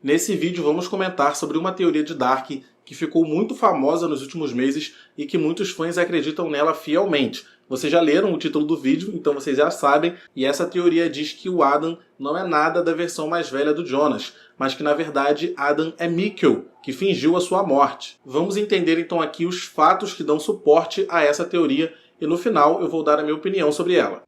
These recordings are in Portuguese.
Nesse vídeo vamos comentar sobre uma teoria de Dark que ficou muito famosa nos últimos meses e que muitos fãs acreditam nela fielmente. Vocês já leram o título do vídeo, então vocês já sabem, e essa teoria diz que o Adam não é nada da versão mais velha do Jonas, mas que na verdade Adam é Mikkel, que fingiu a sua morte. Vamos entender então aqui os fatos que dão suporte a essa teoria e no final eu vou dar a minha opinião sobre ela.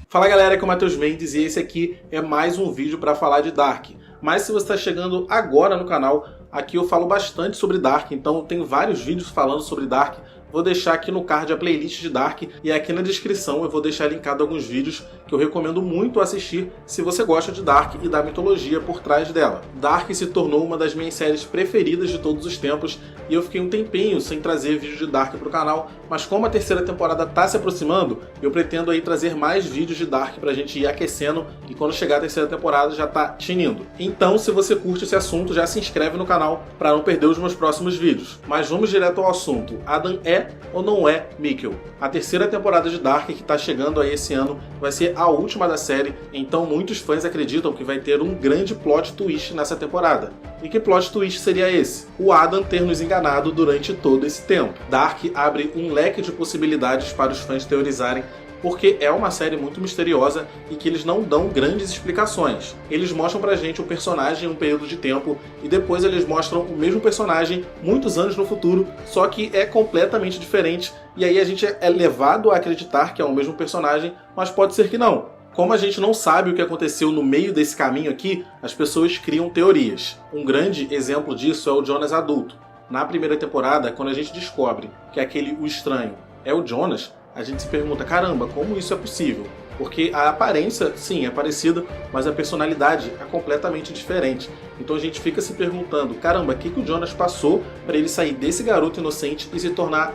Fala galera, aqui é o Matheus Mendes e esse aqui é mais um vídeo para falar de Dark. Mas se você está chegando agora no canal, aqui eu falo bastante sobre Dark, então eu tenho vários vídeos falando sobre Dark. Vou deixar aqui no card a playlist de Dark e aqui na descrição eu vou deixar linkado alguns vídeos que eu recomendo muito assistir se você gosta de Dark e da mitologia por trás dela. Dark se tornou uma das minhas séries preferidas de todos os tempos e eu fiquei um tempinho sem trazer vídeos de Dark para o canal, mas como a terceira temporada está se aproximando, eu pretendo aí trazer mais vídeos de Dark pra gente ir aquecendo e quando chegar a terceira temporada já tá tinindo. Então se você curte esse assunto, já se inscreve no canal para não perder os meus próximos vídeos. Mas vamos direto ao assunto. Adam é ou não é Mikkel? A terceira temporada de Dark que está chegando aí esse ano vai ser a última da série, então muitos fãs acreditam que vai ter um grande plot twist nessa temporada. E que plot twist seria esse? O Adam ter nos enganado durante todo esse tempo. Dark abre um leque de possibilidades para os fãs teorizarem, porque é uma série muito misteriosa e que eles não dão grandes explicações. Eles mostram pra gente o personagem em um período de tempo e depois eles mostram o mesmo personagem muitos anos no futuro, só que é completamente diferente e aí a gente é levado a acreditar que é o mesmo personagem, mas pode ser que não. Como a gente não sabe o que aconteceu no meio desse caminho aqui, as pessoas criam teorias. Um grande exemplo disso é o Jonas adulto. Na primeira temporada, quando a gente descobre que o estranho é o Jonas, a gente se pergunta, caramba, como isso é possível? Porque a aparência, sim, é parecida, mas a personalidade é completamente diferente. Então a gente fica se perguntando, caramba, o que o Jonas passou para ele sair desse garoto inocente e se tornar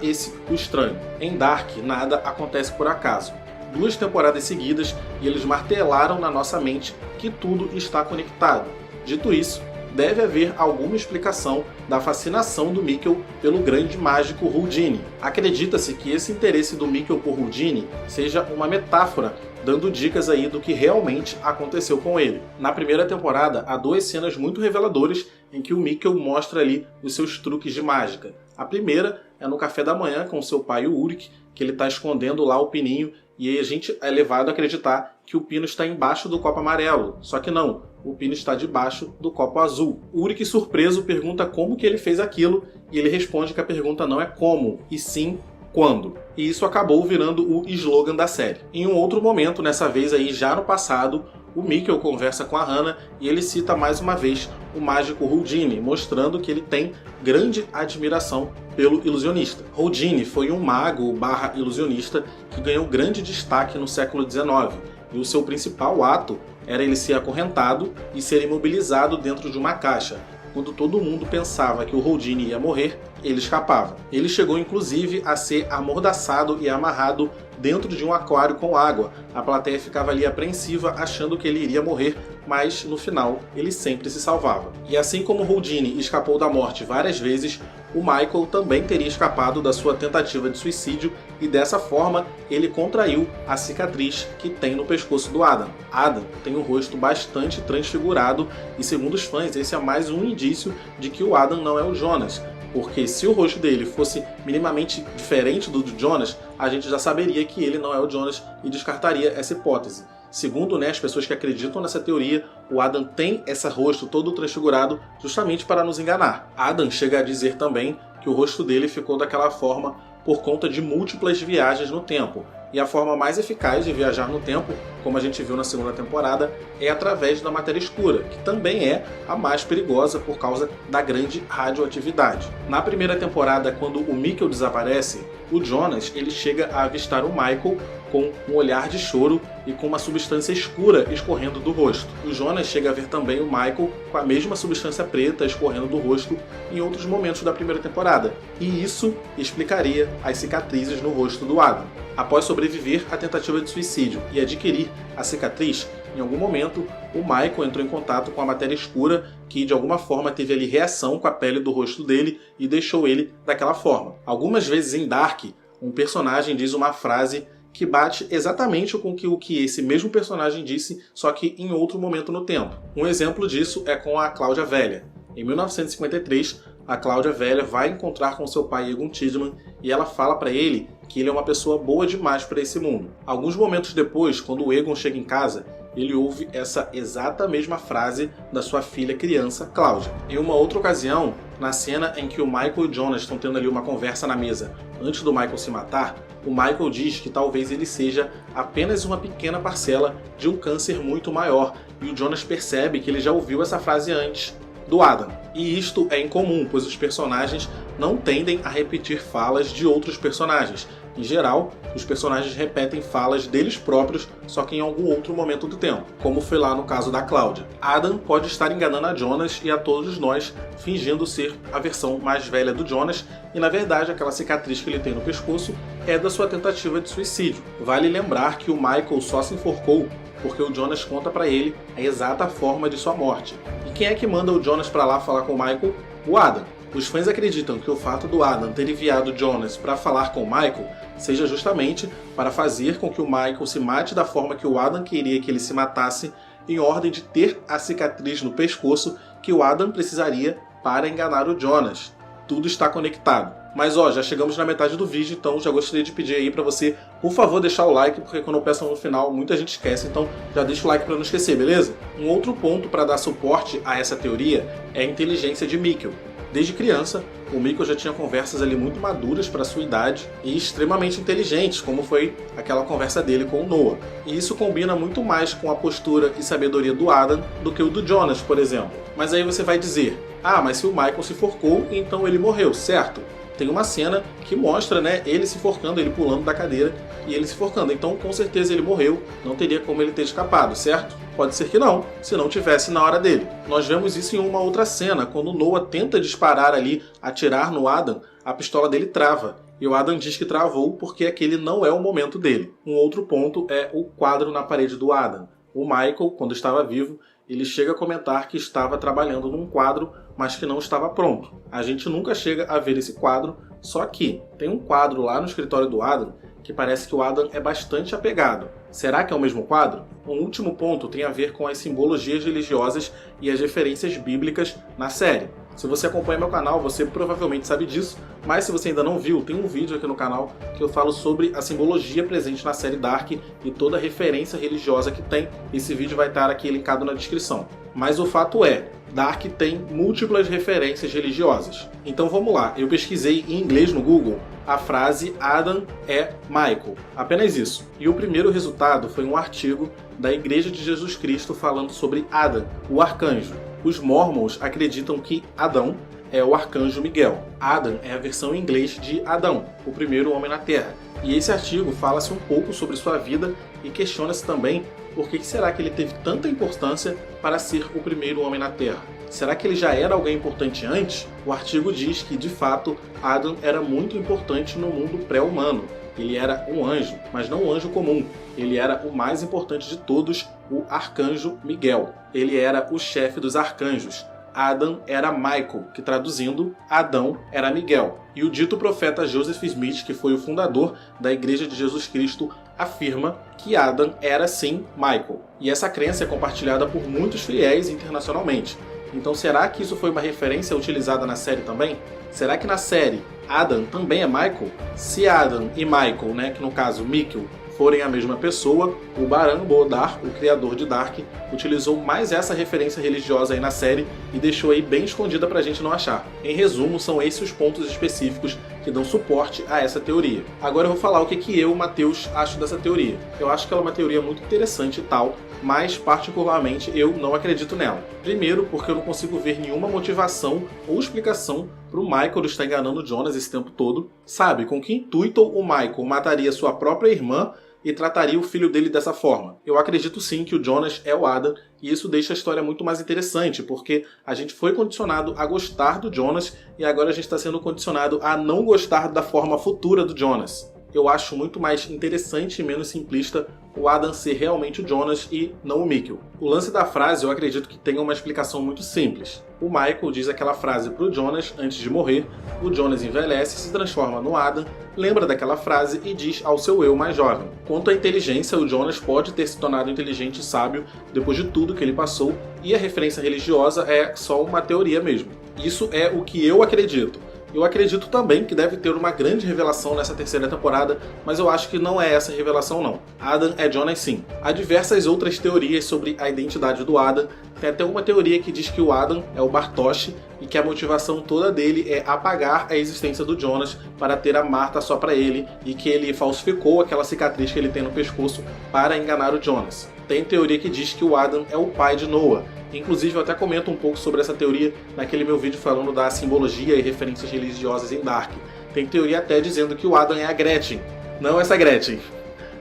o estranho? Em Dark, nada acontece por acaso. 2 temporadas seguidas e eles martelaram na nossa mente que tudo está conectado. Dito isso, deve haver alguma explicação da fascinação do Mikkel pelo grande mágico Houdini. Acredita-se que esse interesse do Mikkel por Houdini seja uma metáfora, dando dicas aí do que realmente aconteceu com ele. Na primeira temporada, há 2 cenas muito reveladoras em que o Mikkel mostra ali os seus truques de mágica. A primeira é no café da manhã com seu pai, o Ulrich, que ele está escondendo lá o pininho, e aí a gente é levado a acreditar que o pino está embaixo do copo amarelo. Só que não, o pino está debaixo do copo azul. O Ulrich, surpreso, pergunta como que ele fez aquilo, e ele responde que a pergunta não é como, e sim quando. E isso acabou virando o slogan da série. Em um outro momento, nessa vez aí já no passado, o Mikkel conversa com a Hannah e ele cita mais uma vez o mágico Houdini, mostrando que ele tem grande admiração pelo ilusionista. Houdini foi um mago / ilusionista que ganhou grande destaque no século XIX, e o seu principal ato era ele ser acorrentado e ser imobilizado dentro de uma caixa. Quando todo mundo pensava que o Houdini ia morrer, ele escapava. Ele chegou inclusive a ser amordaçado e amarrado dentro de um aquário com água. A plateia ficava ali apreensiva achando que ele iria morrer, mas no final ele sempre se salvava. E assim como Houdini escapou da morte várias vezes, o Michael também teria escapado da sua tentativa de suicídio e dessa forma ele contraiu a cicatriz que tem no pescoço do Adam. Adam tem um rosto bastante transfigurado e segundo os fãs esse é mais um indício de que o Adam não é o Jonas. Porque se o rosto dele fosse minimamente diferente do Jonas, a gente já saberia que ele não é o Jonas e descartaria essa hipótese. Segundo as pessoas que acreditam nessa teoria, o Adam tem esse rosto todo transfigurado justamente para nos enganar. Adam chega a dizer também que o rosto dele ficou daquela forma por conta de múltiplas viagens no tempo. E a forma mais eficaz de viajar no tempo, como a gente viu na segunda temporada, é através da matéria escura, que também é a mais perigosa por causa da grande radioatividade. Na primeira temporada, quando o Mikkel desaparece, o Jonas ele chega a avistar o Michael com um olhar de choro e com uma substância escura escorrendo do rosto. O Jonas chega a ver também o Michael com a mesma substância preta escorrendo do rosto em outros momentos da primeira temporada, e isso explicaria as cicatrizes no rosto do Adam. Após sobreviver à tentativa de suicídio e adquirir a cicatriz, em algum momento o Michael entrou em contato com a matéria escura que de alguma forma teve ali reação com a pele do rosto dele e deixou ele daquela forma. Algumas vezes em Dark, um personagem diz uma frase que bate exatamente com o que esse mesmo personagem disse, só que em outro momento no tempo. Um exemplo disso é com a Cláudia Velha. Em 1953, a Cláudia Velha vai encontrar com seu pai Egon Tidman e ela fala para ele que ele é uma pessoa boa demais para esse mundo. Alguns momentos depois, quando o Egon chega em casa, ele ouve essa exata mesma frase da sua filha criança, Cláudia. Em uma outra ocasião, na cena em que o Michael e o Jonas estão tendo ali uma conversa na mesa antes do Michael se matar, o Michael diz que talvez ele seja apenas uma pequena parcela de um câncer muito maior, e o Jonas percebe que ele já ouviu essa frase antes do Adam. E isto é incomum, pois os personagens não tendem a repetir falas de outros personagens. Em geral, os personagens repetem falas deles próprios, só que em algum outro momento do tempo, como foi lá no caso da Cláudia. Adam pode estar enganando a Jonas e a todos nós, fingindo ser a versão mais velha do Jonas, e na verdade aquela cicatriz que ele tem no pescoço é da sua tentativa de suicídio. Vale lembrar que o Michael só se enforcou porque o Jonas conta pra ele a exata forma de sua morte. E quem é que manda o Jonas pra lá falar com o Michael? O Adam. Os fãs acreditam que o fato do Adam ter enviado o Jonas para falar com o Michael seja justamente para fazer com que o Michael se mate da forma que o Adam queria que ele se matasse, em ordem de ter a cicatriz no pescoço que o Adam precisaria para enganar o Jonas. Tudo está conectado. Mas já chegamos na metade do vídeo, então já gostaria de pedir aí para você, por favor, deixar o like, porque quando eu peço no final, muita gente esquece, então já deixa o like para não esquecer, beleza? Um outro ponto para dar suporte a essa teoria é a inteligência de Mikkel. Desde criança, o Mikkel já tinha conversas ali muito maduras para sua idade e extremamente inteligentes, como foi aquela conversa dele com o Noah. E isso combina muito mais com a postura e sabedoria do Adam do que o do Jonas, por exemplo. Mas aí você vai dizer, mas se o Michael se forcou, então ele morreu, certo? Tem uma cena que mostra, ele se forcando, ele pulando da cadeira e ele se forcando. Então, com certeza ele morreu, não teria como ele ter escapado, certo? Pode ser que não, se não tivesse na hora dele. Nós vemos isso em uma outra cena, quando o Noah tenta disparar ali, atirar no Adam, a pistola dele trava. E o Adam diz que travou porque aquele não é o momento dele. Um outro ponto é o quadro na parede do Adam. O Michael, quando estava vivo, ele chega a comentar que estava trabalhando num quadro, mas que não estava pronto. A gente nunca chega a ver esse quadro, só que tem um quadro lá no escritório do Adam que parece que o Adam é bastante apegado. Será que é o mesmo quadro? Um último ponto tem a ver com as simbologias religiosas e as referências bíblicas na série. Se você acompanha meu canal, você provavelmente sabe disso, mas se você ainda não viu, tem um vídeo aqui no canal que eu falo sobre a simbologia presente na série Dark e toda a referência religiosa que tem. Esse vídeo vai estar aqui linkado na descrição. Mas o fato é, Dark tem múltiplas referências religiosas. Então vamos lá, eu pesquisei em inglês no Google a frase Adam é Michael. Apenas isso. E o primeiro resultado foi um artigo da Igreja de Jesus Cristo falando sobre Adam, o arcanjo. Os Mormons acreditam que Adão é o arcanjo Miguel. Adam é a versão em inglês de Adão, o primeiro homem na Terra. E esse artigo fala-se um pouco sobre sua vida e questiona-se também por que será que ele teve tanta importância para ser o primeiro homem na Terra. Será que ele já era alguém importante antes? O artigo diz que, de fato, Adam era muito importante no mundo pré-humano. Ele era um anjo, mas não um anjo comum. Ele era o mais importante de todos, o arcanjo Miguel. Ele era o chefe dos arcanjos. Adam era Michael, que traduzindo, Adão era Miguel. E o dito profeta Joseph Smith, que foi o fundador da Igreja de Jesus Cristo, afirma que Adam era sim Michael. E essa crença é compartilhada por muitos fiéis internacionalmente. Então será que isso foi uma referência utilizada na série também? Será que na série Adam também é Michael? Se Adam e Michael, que no caso Mikkel, forem a mesma pessoa, o Baran Bodar, o criador de Dark, utilizou mais essa referência religiosa aí na série e deixou aí bem escondida pra gente não achar. Em resumo, são esses os pontos específicos que dão suporte a essa teoria. Agora eu vou falar o que eu, Matheus, acho dessa teoria. Eu acho que ela é uma teoria muito interessante e tal, mas particularmente eu não acredito nela. Primeiro, porque eu não consigo ver nenhuma motivação ou explicação para o Michael estar enganando o Jonas esse tempo todo. Sabe, com que intuito o Michael mataria sua própria irmã e trataria o filho dele dessa forma? Eu acredito sim que o Jonas é o Adam, e isso deixa a história muito mais interessante, porque a gente foi condicionado a gostar do Jonas e agora a gente está sendo condicionado a não gostar da forma futura do Jonas. eu acho muito mais interessante e menos simplista o Adam ser realmente o Jonas e não o Mikkel. O lance da frase eu acredito que tenha uma explicação muito simples. O Michael diz aquela frase pro Jonas antes de morrer, o Jonas envelhece, se transforma no Adam, lembra daquela frase e diz ao seu eu mais jovem. Quanto à inteligência, o Jonas pode ter se tornado inteligente e sábio depois de tudo que ele passou, e a referência religiosa é só uma teoria mesmo. Isso é o que eu acredito. Eu acredito também que deve ter uma grande revelação nessa terceira temporada, mas eu acho que não é essa revelação não. Adam é Jonas sim. Há diversas outras teorias sobre a identidade do Adam. Tem até uma teoria que diz que o Adam é o Bartosz e que a motivação toda dele é apagar a existência do Jonas para ter a Martha só para ele e que ele falsificou aquela cicatriz que ele tem no pescoço para enganar o Jonas. Tem teoria que diz que o Adam é o pai de Noah. Inclusive eu até comento um pouco sobre essa teoria naquele meu vídeo falando da simbologia e referências religiosas em Dark. Tem teoria até dizendo que o Adam é a Gretchen. Não essa Gretchen,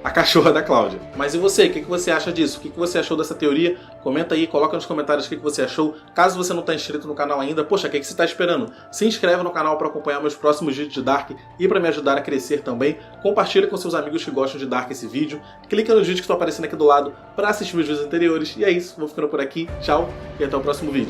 a cachorra da Cláudia. Mas e você? O que você acha disso? O que você achou dessa teoria? Comenta aí, coloca nos comentários o que você achou. Caso você não está inscrito no canal ainda, poxa, o que você está esperando? Se inscreve no canal para acompanhar meus próximos vídeos de Dark e para me ajudar a crescer também. Compartilha com seus amigos que gostam de Dark esse vídeo. Clica nos vídeos que estão aparecendo aqui do lado para assistir meus vídeos anteriores. E é isso, vou ficando por aqui. Tchau e até o próximo vídeo.